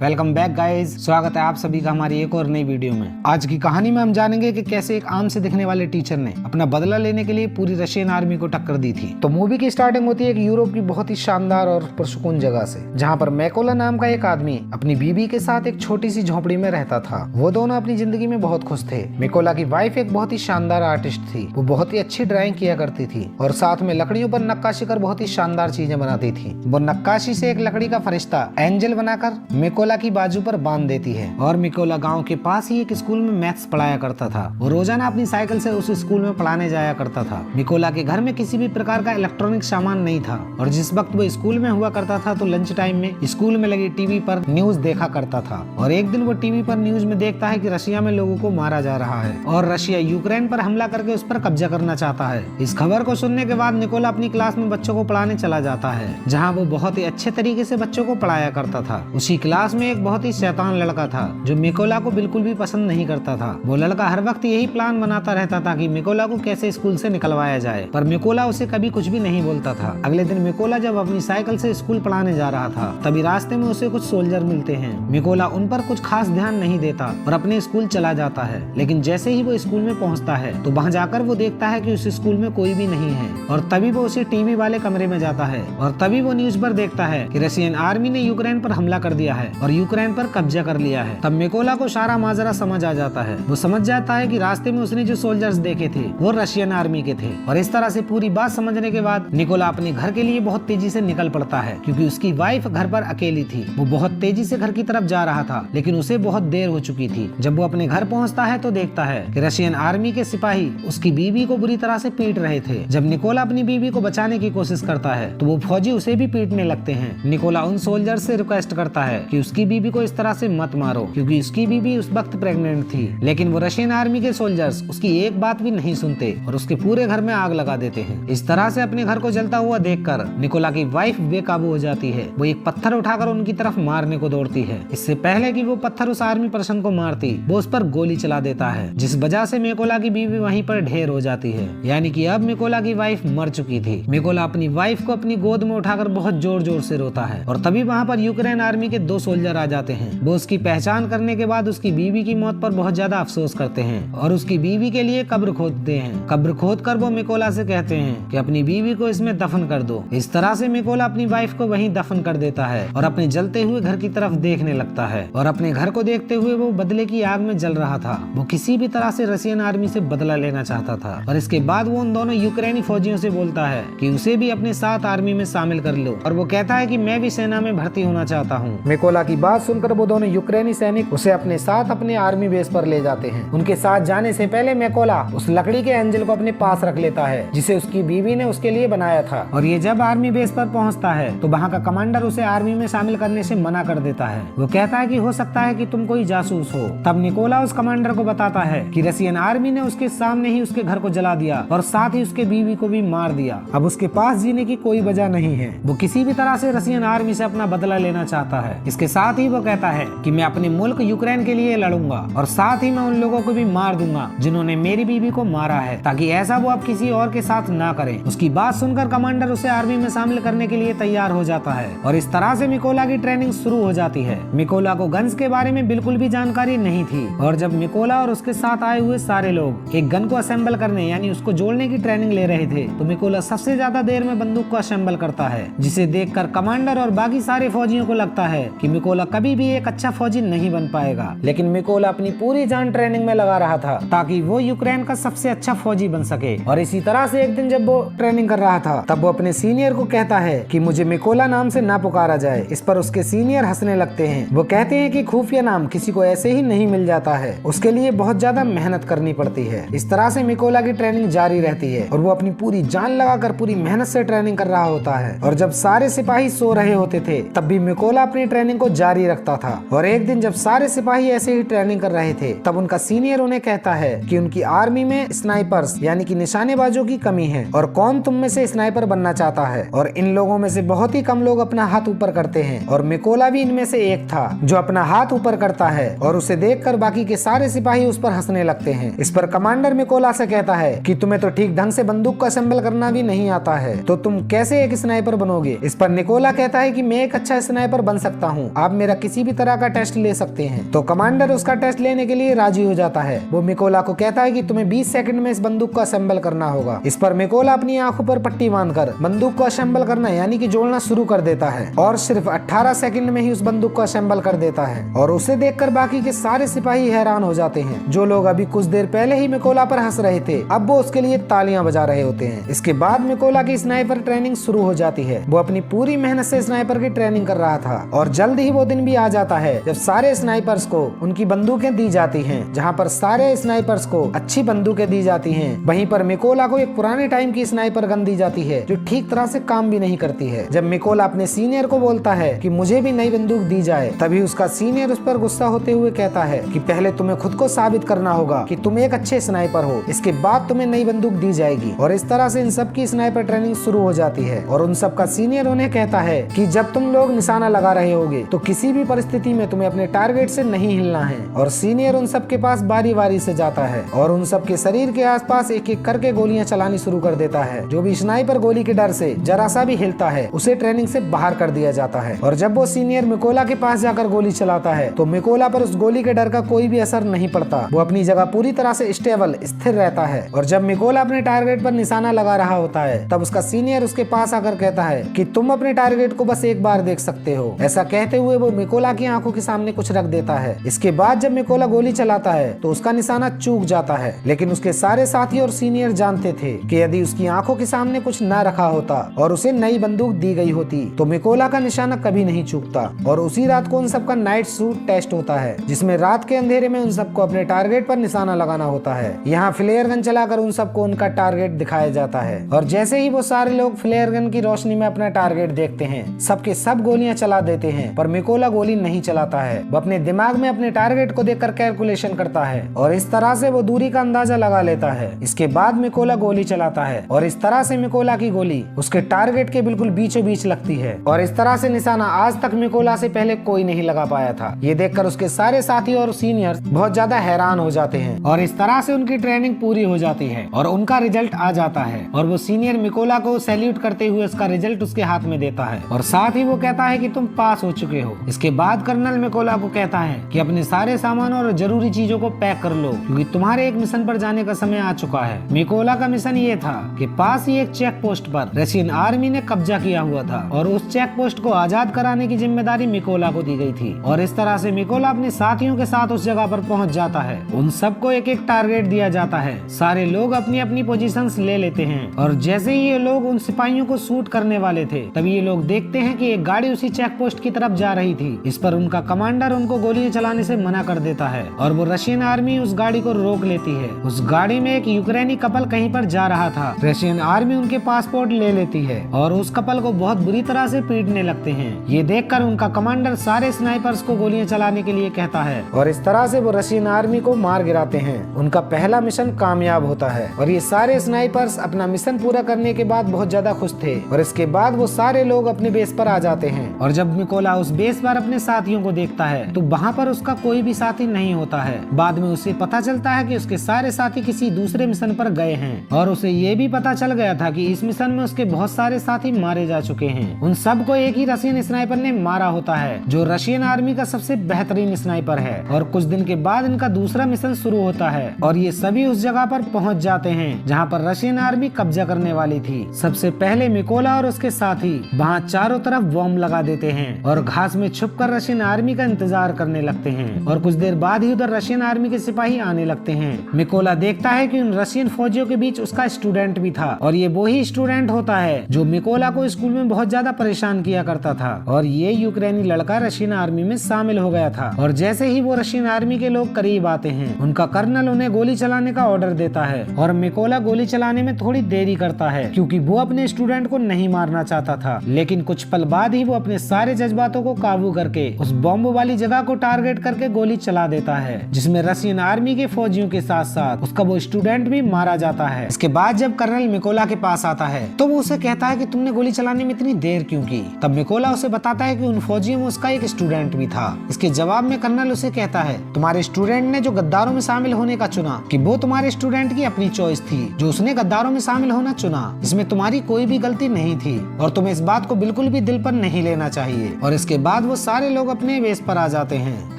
Welcome back guys, स्वागत है आप सभी का हमारी एक और नई वीडियो में। आज की कहानी में हम जानेंगे कि कैसे एक आम से दिखने वाले टीचर ने अपना बदला लेने के लिए पूरी रशियन आर्मी को टक्कर दी थी। तो मूवी की स्टार्टिंग होती है एक यूरोप की बहुत ही शानदार और पुरसुकून जगह से, जहाँ पर मैकोला नाम का एक आदमी अपनी बीबी के साथ एक छोटी सी झोपड़ी में रहता था। वो दोनों अपनी जिंदगी में बहुत खुश थे। मैकोला की वाइफ एक बहुत ही शानदार आर्टिस्ट थी। वो बहुत ही अच्छी ड्राइंग किया करती थी और साथ में लकड़ियों पर नक्काशी कर बहुत ही शानदार चीजें बनाती थी। वो नक्काशी से एक लकड़ी का फरिश्ता एंजल बनाकर मैकोला की बाजू पर बांध देती है। और मैकोला गांव के पास ही एक स्कूल में मैथ्स पढ़ाया करता था। वो रोजाना अपनी साइकिल से उस स्कूल में पढ़ाने जाया करता था। मैकोला के घर में किसी भी प्रकार का इलेक्ट्रॉनिक सामान नहीं था और जिस वक्त वो स्कूल में हुआ करता था तो लंच टाइम में स्कूल में लगी टीवी पर न्यूज देखा करता था। और एक दिन वो टीवी पर न्यूज में देखता है कि रशिया में लोगों को मारा जा रहा है और रशिया यूक्रेन पर हमला करके उस पर कब्जा करना चाहता है। इस खबर को सुनने के बाद मैकोला अपनी क्लास में बच्चों को पढ़ाने चला जाता है, जहाँ वो बहुत ही अच्छे तरीके से बच्चों को पढ़ाया करता था। उसी क्लास में एक बहुत ही शैतान लड़का था जो मैकोला को बिल्कुल भी पसंद नहीं करता था। वो लड़का हर वक्त यही प्लान बनाता रहता था कि मैकोला को कैसे स्कूल से निकलवाया जाए, पर मैकोला उसे कभी कुछ भी नहीं बोलता था। अगले दिन मैकोला जब अपनी साइकिल से स्कूल पढ़ाने जा रहा था, तभी रास्ते में उसे कुछ सोल्जर मिलते हैं। मैकोला उन पर कुछ खास ध्यान नहीं देता और अपने स्कूल चला जाता है। लेकिन जैसे ही वो स्कूल में पहुंचता है तो वहां जाकर वो देखता है कि उस स्कूल में कोई भी नहीं है। और तभी वो उसी टीवी वाले कमरे में जाता है और तभी वो न्यूज पर देखता है कि रशियन आर्मी ने यूक्रेन पर हमला कर दिया है और यूक्रेन पर कब्जा कर लिया है। तब मैकोला को सारा माजरा समझ आ जाता है। वो समझ जाता है कि रास्ते में उसने जो सोल्जर्स देखे थे वो रशियन आर्मी के थे। और इस तरह से पूरी बात समझने के बाद मैकोला अपने घर के लिए बहुत तेजी से निकल पड़ता है, क्योंकि उसकी वाइफ घर पर अकेली थी। वो बहुत तेजी से घर की तरफ जा रहा था, लेकिन उसे बहुत देर हो चुकी थी। जब वो अपने घर पहुंचता है तो देखता है कि रशियन आर्मी के सिपाही उसकी बीवी को बुरी तरह से पीट रहे थे। जब मैकोला अपनी बीवी को बचाने की कोशिश करता है तो वो फौजी उसे भी पीटने लगते हैं। मैकोला उन सोल्जर से रिक्वेस्ट करता है कि उसकी बीवी को इस तरह से मत मारो, क्योंकि उसकी बीवी उस वक्त प्रेग्नेंट थी। लेकिन वो रशियन आर्मी के सोल्जर्स उसकी एक बात भी नहीं सुनते और उसके पूरे घर में आग लगा देते हैं। इस तरह से अपने घर को जलता हुआ देखकर मैकोला की वाइफ बेकाबू हो जाती है। वो एक पत्थर उठाकर उनकी तरफ मारने को दौड़ती है। इससे पहले कि वो पत्थर उस आर्मी पर्सन को मारती, वो उस पर गोली चला देता है, जिस वजह से मैकोला की बीवी वहीं पर ढेर हो जाती है। यानी कि अब मैकोला की वाइफ मर चुकी थी। मैकोला अपनी वाइफ को अपनी गोद में उठाकर बहुत जोर जोर से रोता है और तभी वहाँ पर यूक्रेन आर्मी के 2 सोल्जर आ जाते हैं। वो उसकी पहचान करने के बाद उसकी बीवी की मौत पर बहुत ज्यादा अफसोस करते हैं और उसकी बीवी के लिए कब्र खोदते हैं। कब्र खोद कर वो मैकोला से कहते हैं कि अपनी बीवी को इसमें दफन कर दो। इस तरह से मैकोला अपनी वाइफ को वहीं दफन कर देता है और अपने जलते हुए घर की तरफ देखने लगता है। और अपने घर को देखते हुए वो बदले की आग में जल रहा था। वो किसी भी तरह से रशियन आर्मी से बदला लेना चाहता था। और इसके बाद वो उन दोनों यूक्रेनी फौजियों से बोलता है कि उसे भी अपने साथ आर्मी में शामिल कर लो, और वो कहता है कि मैं भी सेना में भर्ती होना चाहता हूँ। मैकोला की बात सुनकर वो दोनों यूक्रेनी सैनिक उसे अपने साथ अपने आर्मी बेस पर ले जाते हैं। उनके साथ जाने से पहले मैकोला उस लकड़ी के एंजल को अपने पास रख लेता है, जिसे उसकी बीवी ने उसके लिए बनाया था। और ये जब आर्मी बेस पर पहुंचता है तो वहाँ का कमांडर उसे आर्मी में शामिल करने से मना कर देता है। वो कहता है कि हो सकता है कि तुम कोई जासूस हो। तब मैकोला उस कमांडर को बताता है कि रशियन आर्मी ने उसके सामने ही उसके घर को जला दिया और साथ ही उसके बीवी को भी मार दिया। अब उसके पास जीने की कोई वजह नहीं है। वो किसी भी तरह से रशियन आर्मी से अपना बदला लेना चाहता है। इसके साथ ही वो कहता है कि मैं अपने मुल्क यूक्रेन के लिए लड़ूंगा और साथ ही मैं उन लोगों को भी मार दूंगा जिन्होंने मेरी बीवी को मारा है, ताकि ऐसा वो अब किसी और के साथ ना करें। उसकी बात सुनकर कमांडर उसे आर्मी में शामिल करने के लिए तैयार हो जाता है और इस तरह से मैकोला की ट्रेनिंग शुरू हो जाती है। मैकोला को गन्स के बारे में बिल्कुल भी जानकारी नहीं थी और जब मैकोला और उसके साथ आए हुए सारे लोग एक गन को असेंबल करने यानी उसको जोड़ने की ट्रेनिंग ले रहे थे, तो मैकोला सबसे ज्यादा देर में बंदूक को असेंबल करता है, जिसे देखकर कमांडर और बाकी सारे फौजियों को लगता है कि मैकोला कभी भी एक अच्छा फौजी नहीं बन पाएगा। लेकिन मैकोला अपनी पूरी जान ट्रेनिंग में लगा रहा था ताकि वो यूक्रेन का सबसे अच्छा फौजी बन सके। और इसी तरह से एक दिन जब वो ट्रेनिंग कर रहा था, तब वो अपने सीनियर को कहता है कि मुझे मैकोला नाम से ना पुकारा जाए। इस पर उसके सीनियर हंसने लगते हैं। वो कहते हैं कि खुफिया नाम किसी को ऐसे ही नहीं मिल जाता है, उसके लिए बहुत ज्यादा मेहनत करनी पड़ती है। इस तरह से मैकोला की ट्रेनिंग जारी रहती है और वो अपनी पूरी जान लगाकर पूरी मेहनत से ट्रेनिंग कर रहा होता है। और जब सारे सिपाही सो रहे होते थे, तब भी मैकोला अपनी ट्रेनिंग को जारी रखता था। और एक दिन जब सारे सिपाही ऐसे ही ट्रेनिंग कर रहे थे, तब उनका सीनियर उन्हें कहता है कि उनकी आर्मी में स्नाइपर्स यानी कि निशानेबाजों की कमी है और कौन तुम में से स्नाइपर बनना चाहता है। और इन लोगों में से बहुत ही कम लोग अपना हाथ ऊपर करते हैं और मैकोला भी इनमें से एक था जो अपना हाथ ऊपर करता है। और उसे देखकर बाकी के सारे सिपाही उस पर हंसने लगते हैं। इस पर कमांडर मैकोला से कहता है कि तुम्हें तो ठीक ढंग से बंदूक को असेंबल करना भी नहीं आता है, तो तुम कैसे एक स्नाइपर बनोगे। इस पर निकोला कहता है कि मैं एक अच्छा स्नाइपर बन सकता हूँ, आप आप मेरा किसी भी तरह का टेस्ट ले सकते हैं। तो कमांडर उसका टेस्ट लेने के लिए राजी हो जाता है। वो मिकोला को कहता है कि तुम्हें 20 सेकंड में इस बंदूक को असेंबल करना होगा। इस पर मिकोला अपनी आंखों पर पट्टी बांधकर बंदूक को असेंबल करना यानी कि जोड़ना शुरू कर देता है और सिर्फ 18 सेकंड में ही उस बंदूक को असेंबल कर देता है। और उसे देखकर बाकी के सारे सिपाही हैरान हो जाते हैं। जो लोग अभी कुछ देर पहले ही मिकोला पर हंस रहे थे, अब वो उसके लिए तालियां बजा रहे होते हैं। इसके बाद मिकोला की स्नाइपर ट्रेनिंग शुरू हो जाती है। वो अपनी पूरी मेहनत से स्नाइपर की ट्रेनिंग कर रहा था और जल्द ही वो दिन भी आ जाता है जब सारे स्नाइपर्स को उनकी बंदूकें दी जाती हैं। जहां पर सारे स्नाइपर्स को अच्छी बंदूकें दी जाती हैं, वहीं पर मिकोला को एक पुराने टाइम की स्नाइपर गन दी जाती है जो ठीक तरह से काम भी नहीं करती है। जब मिकोला अपने सीनियर को बोलता है कि मुझे भी नई बंदूक दी जाए, तभी उसका सीनियर उस पर गुस्सा होते हुए कहता है कि पहले तुम्हें खुद को साबित करना होगा कि तुम एक अच्छे स्नाइपर हो, इसके बाद तुम्हें नई बंदूक दी जाएगी। और इस तरह से इन सब की स्नाइपर ट्रेनिंग शुरू हो जाती है और उन सब का सीनियर उन्हें कहता है कि जब तुम लोग निशाना लगा रहे होगे तो किसी भी परिस्थिति में तुम्हें अपने टारगेट से नहीं हिलना है। और सीनियर उन सब के पास बारी बारी से जाता है और उन सब के शरीर के आसपास एक एक करके गोलियां चलानी शुरू कर देता है। जो भी स्नाइपर गोली के डर से जरा सा भी हिलता है उसे ट्रेनिंग से बाहर कर दिया जाता है। और जब वो सीनियर मिकोला के पास जाकर गोली चलाता है तो मिकोला पर उस गोली के डर का कोई भी असर नहीं पड़ता। वो अपनी जगह पूरी तरह से स्टेबल स्थिर रहता है। और जब मिकोला अपने टारगेट पर निशाना लगा रहा होता है तब उसका सीनियर उसके पास आकर कहता है कि तुम अपने टारगेट को बस एक बार देख सकते हो। ऐसा कहते हुए वो मिकोला की आंखों के सामने कुछ रख देता है। इसके बाद जब मिकोला गोली चलाता है तो उसका निशाना चूक जाता है, लेकिन उसके सारे साथी और सीनियर जानते थे कि यदि उसकी आंखों के सामने कुछ न रखा होता और उसे नई बंदूक दी गई होती तो मिकोला का निशाना कभी नहीं चूकता। और उसी रात को उन सबका नाइट सूट टेस्ट होता है जिसमें रात के अंधेरे में उन सबको अपने टारगेट पर निशाना लगाना होता है। यहाँ फ्लेयर गन चलाकर उन सबको उनका टारगेट दिखाया जाता है और जैसे ही वो सारे लोग फ्लेयर गन की रोशनी में अपना टारगेट देखते हैं, सबके सब गोलियां चला देते हैं, पर मिकोला गोली नहीं चलाता है। वो अपने दिमाग में अपने टारगेट को देखकर कैलकुलेशन करता है और इस तरह से वो दूरी का अंदाजा लगा लेता है। इसके बाद मिकोला गोली चलाता है और इस तरह से मिकोला की गोली उसके टारगेट के बिल्कुल बीचों बीच लगती है और इस तरह से निशाना आज तक मिकोला से पहले कोई नहीं लगा पाया था। ये देखकर उसके सारे साथी और सीनियर्स बहुत ज्यादा हैरान हो जाते हैं और इस तरह से उनकी ट्रेनिंग पूरी हो जाती है और उनका रिजल्ट आ जाता है और वो सीनियर मिकोला को सैल्यूट करते हुए उसका रिजल्ट उसके हाथ में देता है और साथ ही वो कहता है कि तुम पास हो चुके हो। इसके बाद कर्नल मिकोला को कहता है कि अपने सारे सामान और जरूरी चीजों को पैक कर लो क्योंकि तुम्हारे एक मिशन पर जाने का समय आ चुका है। मिकोला का मिशन ये था कि पास ही एक चेक पोस्ट पर रशियन आर्मी ने कब्जा किया हुआ था और उस चेक पोस्ट को आजाद कराने की जिम्मेदारी मिकोला को दी गई थी। और इस तरह से मिकोला अपने साथियों के साथ उस जगह पर पहुंच जाता है। उन सबको एक एक टारगेट दिया जाता है। सारे लोग अपनी अपनी पोजीशंस ले लेते हैं और जैसे ही ये लोग उन सिपाहियों को शूट करने वाले थे तभी ये लोग देखते हैं कि एक गाड़ी उसी चेक पोस्ट की तरफ जा रही थी। इस पर उनका कमांडर उनको गोलियां चलाने से मना कर देता है और वो रशियन आर्मी उस गाड़ी को रोक लेती है। उस गाड़ी में एक यूक्रेनी कपल कहीं पर जा रहा था। रशियन आर्मी उनके पासपोर्ट ले लेती है और उस कपल को बहुत बुरी तरह से पीटने लगते हैं। ये देखकर उनका कमांडर सारे स्नाइपर्स को गोलियां चलाने के लिए कहता है और इस तरह से वो रशियन आर्मी को मार गिराते हैं। उनका पहला मिशन कामयाब होता है और ये सारे स्नाइपर्स अपना मिशन पूरा करने के बाद बहुत ज्यादा खुश थे। और इसके बाद वो सारे लोग अपने बेस पर आ जाते हैं और जब मिकोला उस बेस पर अपने साथियों को देखता है तो वहाँ पर उसका कोई भी साथी नहीं होता है। बाद में उसे पता चलता है कि उसके सारे साथी किसी दूसरे मिशन पर गए हैं और उसे ये भी पता चल गया था कि इस मिशन में उसके बहुत सारे साथी मारे जा चुके हैं। उन सबको एक ही रशियन स्नाइपर ने मारा होता है जो रशियन आर्मी का सबसे बेहतरीन स्नाइपर है। और कुछ दिन के बाद इनका दूसरा मिशन शुरू होता है और ये सभी उस जगह पर पहुंच जाते हैं जहां पर रशियन आर्मी कब्जा करने वाली थी। सबसे पहले मिकोला और उसके साथी वहां चारों तरफ बॉम्ब लगा देते हैं और घास में छुपकर रशियन आर्मी का इंतजार करने लगते हैं और कुछ देर बाद ही उधर रशियन आर्मी के सिपाही आने लगते हैं। मिकोला देखता है कि उन रशियन फौजियों के बीच उसका स्टूडेंट भी था और ये वही स्टूडेंट होता है जो मिकोला को स्कूल में बहुत ज्यादा परेशान किया करता था। और ये यूक्रेनी लड़का रशियन आर्मी में शामिल हो गया था और जैसे ही वो रशियन आर्मी के लोग करीब आते हैं उनका कर्नल उन्हें गोली चलाने का ऑर्डर देता है और मिकोला गोली चलाने में थोड़ी देरी करता है क्योंकि वो अपने स्टूडेंट को नहीं मारना चाहता था। लेकिन कुछ पल बाद ही वो अपने सारे जज्बातों को काबू करके उस बॉम्ब वाली जगह को टारगेट करके गोली चला देता है जिसमें रशियन आर्मी के फौजियों के साथ साथ उसका वो स्टूडेंट भी मारा जाता है। इसके बाद जब कर्नल मिकोला के पास आता है तो वो उसे कहता है कि तुमने गोली चलाने में इतनी देर क्यों की। तब मिकोला उसे बताता है कि उन फौजियों में उसका एक स्टूडेंट भी था। इसके जवाब में कर्नल उसे कहता है तुम्हारे स्टूडेंट ने जो गद्दारों में शामिल होने का चुना कि वो तुम्हारे स्टूडेंट की अपनी चॉइस थी जो उसने गद्दारों में शामिल होना चुना। इसमें तुम्हारी कोई भी गलती नहीं थी और तुम्हें इस बात को बिल्कुल भी दिल पर नहीं लेना चाहिए। और इसके बाद बाद वो सारे लोग अपने बेस पर आ जाते हैं।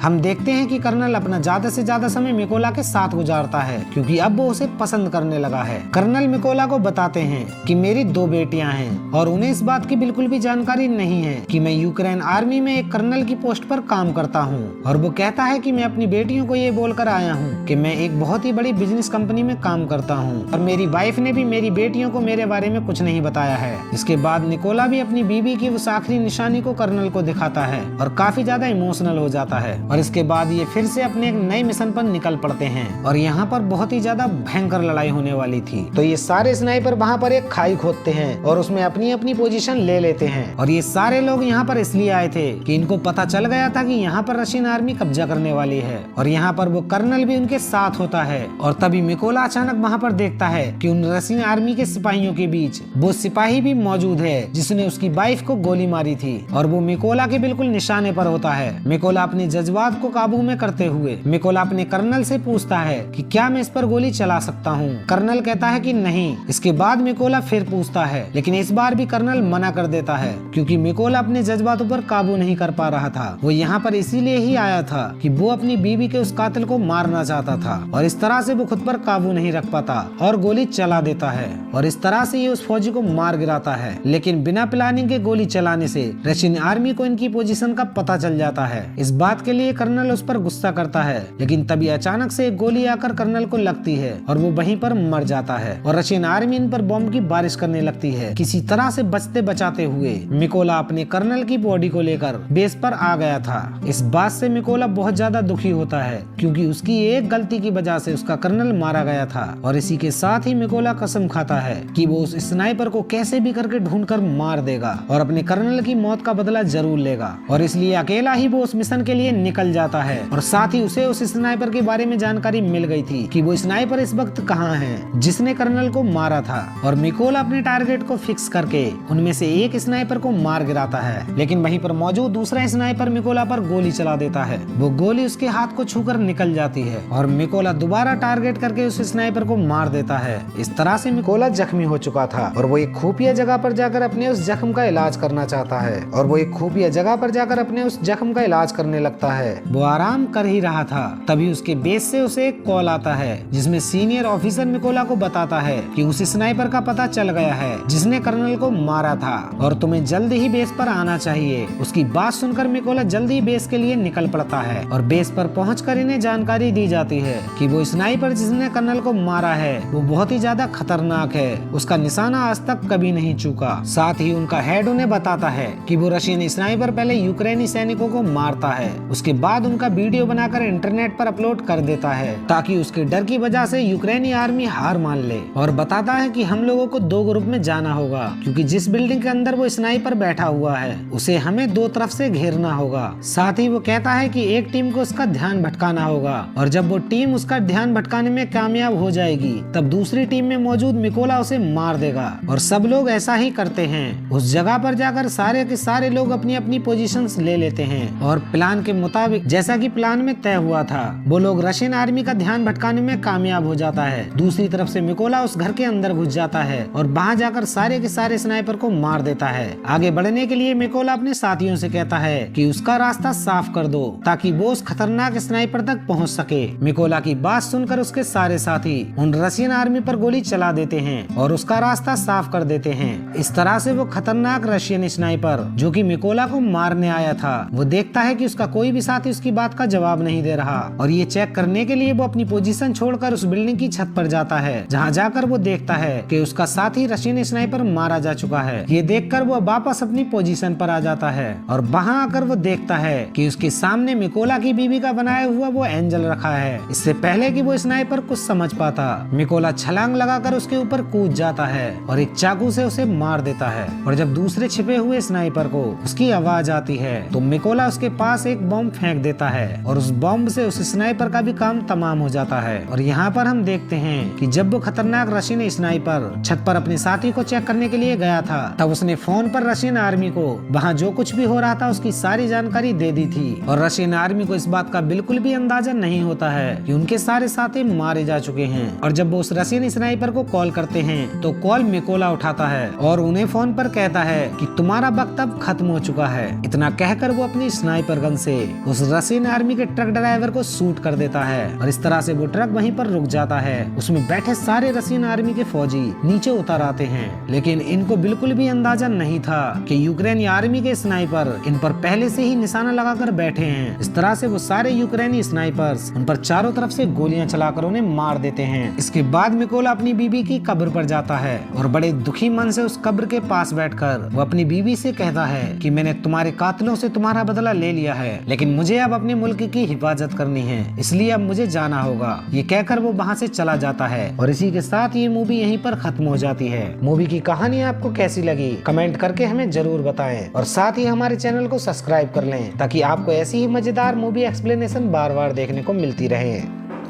हम देखते हैं कि कर्नल अपना ज्यादा से ज्यादा समय मिकोला के साथ गुजारता है, क्योंकि अब वो उसे पसंद करने लगा है। कर्नल मिकोला को बताते हैं कि मेरी 2 बेटियां हैं और उन्हें इस बात की बिल्कुल भी जानकारी नहीं है कि मैं यूक्रेन आर्मी में एक कर्नल की पोस्ट पर काम करता हूँ। और वो कहता है कि मैं अपनी बेटियों को ये बोलकर आया हूँ कि मैं एक बहुत ही बड़ी बिजनेस कंपनी में काम करता हूँ और मेरी वाइफ ने भी मेरी बेटियों को मेरे बारे में कुछ नहीं बताया है। इसके बाद निकोला भी अपनी बीबी की उस आखिरी निशानी को कर्नल को दिखाता है और काफी ज्यादा इमोशनल हो जाता है। और इसके बाद ये फिर से अपने एक नए मिशन पर निकल पड़ते हैं और यहाँ पर बहुत ही ज्यादा भयंकर लड़ाई होने वाली थी। तो ये सारे स्नाइपर वहाँ पर एक खाई खोदते हैं और उसमें अपनी अपनी पोजीशन ले लेते हैं। और ये सारे लोग यहाँ पर इसलिए आए थे कि इनको पता चल गया था कि यहाँ पर रशियन आर्मी कब्जा करने वाली है और यहाँ पर वो कर्नल भी उनके साथ होता है। और तभी मिकोला अचानक वहाँ पर देखता है कि उन रशियन आर्मी के सिपाहियों के बीच वो सिपाही भी मौजूद है जिसने उसकी वाइफ को गोली मारी थी और वो मिकोला के बिल्कुल निशाने पर होता है। मिकोला अपने जज्बात को काबू में करते हुए मिकोला अपने कर्नल से पूछता है कि क्या मैं इस पर गोली चला सकता हूँ। कर्नल कहता है कि नहीं। इसके बाद मिकोला फिर पूछता है, लेकिन इस बार भी कर्नल मना कर देता है क्योंकि मिकोला अपने जज्बातों पर काबू नहीं कर पा रहा था। वो यहाँ पर इसीलिए ही आया था कि वो अपनी बीवी के उस कातिल को मारना चाहता था और इस तरह से वो खुद पर काबू नहीं रख पाता और गोली चला देता है और इस तरह से ये उस फौजी को मार गिराता है। लेकिन बिना प्लानिंग के गोली चलाने से रशियन आर्मी को इनकी पोजीशन का पता चल जाता है। इस बात के लिए कर्नल उस पर गुस्सा करता है, लेकिन तभी अचानक से एक गोली आकर कर्नल को लगती है और वो वहीं पर मर जाता है और रशियन आर्मी इन पर बॉम्ब की बारिश करने लगती है। किसी तरह से बचते बचाते हुए मिकोला अपने कर्नल की बॉडी को लेकर बेस पर आ गया था। इस बात से मिकोला बहुत ज्यादा दुखी होता है क्योंकि उसकी एक गलती की वजह से उसका कर्नल मारा गया था और इसी के साथ ही मिकोला कसम खाता है कि वो उस स्नाइपर को कैसे भी करके ढूंढकर मार देगा और अपने कर्नल की मौत का बदला जरूर लेगा। और इसलिए अकेला ही वो उस मिशन के लिए निकल जाता है और साथ ही उसे उस स्नाइपर के बारे में जानकारी मिल गई थी कि वो स्नाइपर इस वक्त कहाँ है जिसने कर्नल को मारा था। और मिकोला अपने टारगेट को फिक्स करके उनमें से एक स्नाइपर को मार गिराता है, लेकिन वहीं पर मौजूद दूसरा स्नाइपर मिकोला पर गोली चला देता है। वो गोली उसके हाथ को छूकर निकल जाती है और मिकोला दोबारा टारगेट करके उस स्नाइपर को मार देता है। इस तरह से मिकोला जख्मी हो चुका था और वो एक खुफिया जगह पर जाकर अपने उस जख्म का इलाज करना चाहता है और वो एक खुफिया जगह पर जाकर अपने उस जख्म का इलाज करने लगता है। वो आराम कर ही रहा था, तभी उसके बेस से उसे एक कॉल आता है जिसमें सीनियर ऑफिसर मिकोला को बताता है कि उस स्नाइपर का पता चल गया है जिसने कर्नल को मारा था और तुम्हें जल्द ही बेस पर आना चाहिए। उसकी बात सुनकर मिकोला जल्दी बेस के लिए निकल पड़ता है और बेस पर पहुंचकर इन्हें जानकारी दी जाती है कि वो स्नाइपर जिसने कर्नल को मारा है वो बहुत ही ज्यादा खतरनाक है, उसका निशाना आज तक कभी नहीं चूका। साथ ही उनका हेड उन्हें बताता है कि वो रशियन स्नाइपर पहले यूक्रेनी सैनिकों को मारता है, उसके बाद उनका वीडियो बनाकर इंटरनेट पर अपलोड कर देता है ताकि उसके डर की वजह से यूक्रेनी आर्मी हार मान ले। और बताता है कि हम लोगों को 2 ग्रुप में जाना होगा क्योंकि जिस बिल्डिंग के अंदर वो स्नाइपर बैठा हुआ है उसे हमें 2 तरफ से घेरना होगा। साथ ही वो कहता है कि एक टीम को उसका ध्यान भटकाना होगा और जब वो टीम उसका ध्यान भटकाने में कामयाब हो जाएगी तब दूसरी टीम में मौजूद मिकोला उसे मार देगा। और सब लोग ऐसा ही करते हैं। उस जगह पर जाकर सारे के सारे लोग अपनी अपनी पोजीशंस ले लेते हैं और प्लान के मुताबिक जैसा कि प्लान में तय हुआ था वो लोग रशियन आर्मी का ध्यान भटकाने में कामयाब हो जाता है। दूसरी तरफ से मिकोला उस घर के अंदर घुस जाता है और वहां जाकर सारे के सारे स्नाइपर को मार देता है। आगे बढ़ने के लिए मिकोला अपने साथियों से कहता है कि उसका रास्ता साफ कर दो ताकि वो उस खतरनाक स्नाइपर तक पहुंच सके। मिकोला की बात सुनकर उसके सारे साथी उन रशियन आर्मी पर गोली चला देते हैं और उसका रास्ता साफ कर देते हैं। इस तरह से वो खतरनाक रशियन स्नाइपर जो कि मिकोला को मारने आया था वो देखता है कि उसका कोई भी साथी उसकी बात का जवाब नहीं दे रहा और ये चेक करने के लिए वो अपनी पोजीशन छोड़कर उस बिल्डिंग की छत पर जाता है जहाँ जाकर वो देखता है कि उसका साथी रशियन स्नाइपर मारा जा चुका है। ये देखकर वो वापस अपनी पोजीशन पर आ जाता है और वहाँ आकर वो देखता है कि उसके सामने मिकोला की बीवी का बनाया हुआ वो एंजल रखा है। इससे पहले कि वो स्नाइपर कुछ समझ पाता मिकोला छलांग लगाकर उसके ऊपर कूद जाता है और एक चाकू से उसे मार देता है। और जब दूसरे छिपे हुए स्नाइपर को उसकी आवाज आती है तो मिकोला उसके पास एक बॉम्ब फेंक देता है और उस बॉम्ब से उस स्नाइपर का भी काम तमाम हो जाता है। और यहाँ पर हम देखते हैं कि जब वो खतरनाक रशियन स्नाइपर छत पर अपने साथी को चेक करने के लिए गया था तब उसने फोन पर रशियन आर्मी को वहाँ जो कुछ भी हो रहा था उसकी सारी जानकारी दे दी थी और रशियन आर्मी को इस बात का बिल्कुल भी अंदाजा नहीं होता है कि उनके सारे साथी मारे जा चुके हैं। और जब वो उस रशियन स्नाइपर को कॉल करते हैं तो कॉल मिकोला उठाता है और उन्हें फोन पर कहता है कि तुम्हारा वक्त अब खत्म हो चुका है इतना कहकर वो अपनी स्नाइपर गन से उस रशियन आर्मी के ट्रक ड्राइवर को शूट कर देता है और इस तरह से वो ट्रक वहीं पर रुक जाता है। उसमें बैठे सारे रशियन आर्मी के फौजी नीचे उतर आते हैं, लेकिन इनको बिल्कुल भी अंदाजा नहीं था कि यूक्रेनी आर्मी के स्नाइपर इन पर पहले से ही निशाना लगाकर बैठे हैं। इस तरह से वो सारे यूक्रेनी स्नाइपर्स उन पर चारों तरफ से गोलियां चलाकर उन्हें मार देते हैं। इसके बाद मिकोला अपनी बीबी की कब्र पर जाता है और बड़े दुखी मन से उस कब्र के पास बैठकर वो अपनी बीबी से कहता है कि मैंने तुम्हारे कातिलों से तुम्हारा बदला ले लिया है, लेकिन मुझे अब अपने मुल्क की हिफाजत करनी है, इसलिए अब मुझे जाना होगा। ये कहकर वो वहाँ से चला जाता है और इसी के साथ ये मूवी यहीं पर खत्म हो जाती है। मूवी की कहानी आपको कैसी लगी कमेंट करके हमें जरूर बताएं और साथ ही हमारे चैनल को सब्सक्राइब कर लें ताकि आपको ऐसी ही मजेदार मूवी एक्सप्लेनेशन बार बार देखने को मिलती रहे।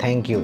Thank you.